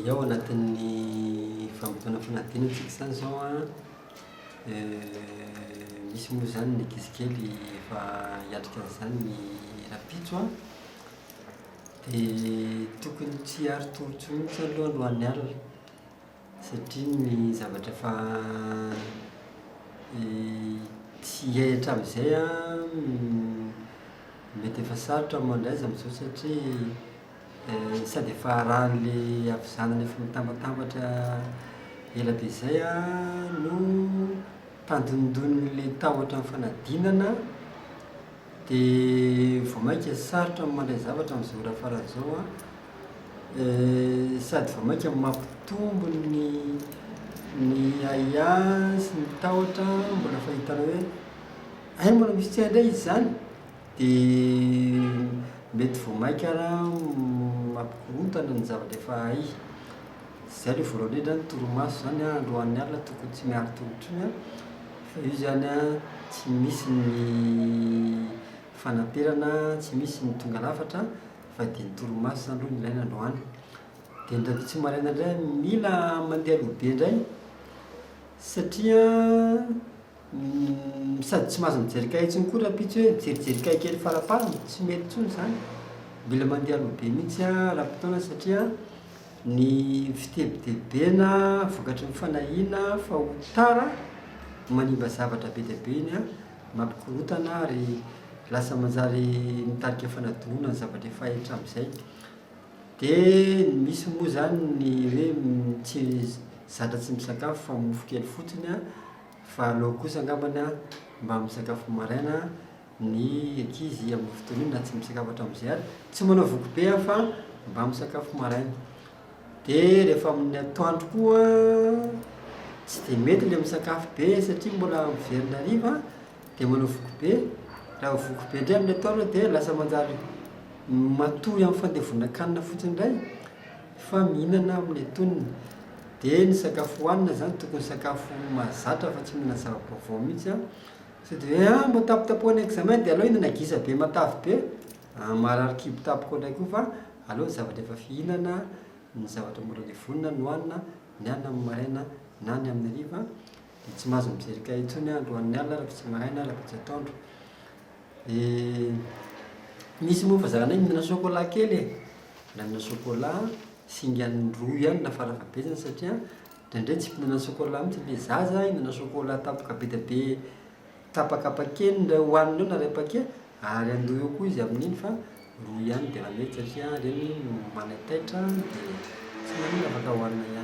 Iaho anatin'ny fampitana fanadina tsika zany zao a, misy moa zany ny ankizy kely efa hiatrika an'izany ny rapitso a, dia tokony tsy harotorotsy mihitsy aloha alohan'ny alina satria ny zavatra efa tsy ahitra amin'izay a, mety efa sarotra ny mandraiza amin'izao satria sady efa rahan'ilay avy zanany efa mitambatambatra ela be izay a no mpandonindoniny tahotra amin'ny fanadinana, dia vao mainka sarotra ny mandray zavatra amin'izao raha faran'izao a, sady vao mainka mampitombo ny aia sy ny tahotra mbola fahitana hoe ay mbola misy tsy handray izy zany, dia mety vao mainka raha mampikorontana ny zavatra efa hay. Zay aloha voalohany indrindra ny torimaso zany a alohan'ny alina tokony tsy miaro tongotra iny a, fa io zany a tsy misy ny fanamperana, tsy misy ny tonga lafatra fa dia ny torimaso zany aloha no ilaina androany. Dia ny rapitso maraina indray mila mandeha aloha be indray satria sady tsy mahazo mijery kahie intsony koa rapitso hoe mijerijery kahie kely faraparany tsy mety intsony zany, mila mandeha aloha be mihitsy a raha-potoana satria ny fitebidebena vokatry ny fanahiana fa ho tara manimba zavatra be dia be iny a, mampikorontana ary lasa manjary mitarika fanadinona ny zavatra efa ahitra amin'izay. Dia misy moa zany ny hoe tsy zatra tsy misakafo fa mofo kely fotsiny a, fa aleo kosa angambany a mba misakafo maraina ny ankizy amin'ny fotoana iny na tsy misakafo hatramin'izay ary tsy manao voky be a fa mba misakafo maraina. Dia rehefa amin'ny atoandro koa tsy dia mety ilay misakafo be satria mbola miverina hariva dia manao voky be, raha voky be indray amin'ny atoandro dia lasa manjary matory amin'ny fandevonan-kanina fotsiny indray fa mihinana amin'ny antonony. Dia ny sakafo hohanina zany tokony sakafo mahazatra fa tsy mihinana zava-baovao mihitsy a, sao dia hoe mba tapotapohana examen dia aleo hihinana gisa be matavy be, marary kibo tampoka indray koa fa aleo zavatra efa fihinana, ny zavatra mbola levonina no hohanina ny any amin'ny maraina na ny amin'ny hariva, dia tsy mahazo mijery kahie intsony alohan'ny alina rapitso maraina rapitso atoandro. Misy moa fazakana mihinana chocolat kely e, na mihinana chocolat singa roa ihany na fara-fahabetsany satria indraindray tsy mihinana chocolat mihitsy ilay zaza, hihinana chocolat tapaka be dia be tapakapakely ndray hohanina eo na iray paquet ary andoha eo koa izy amin'iny fa roa ihany dia efa mety satria ireny manataitra dia tsy maninona afaka hohanina ihany.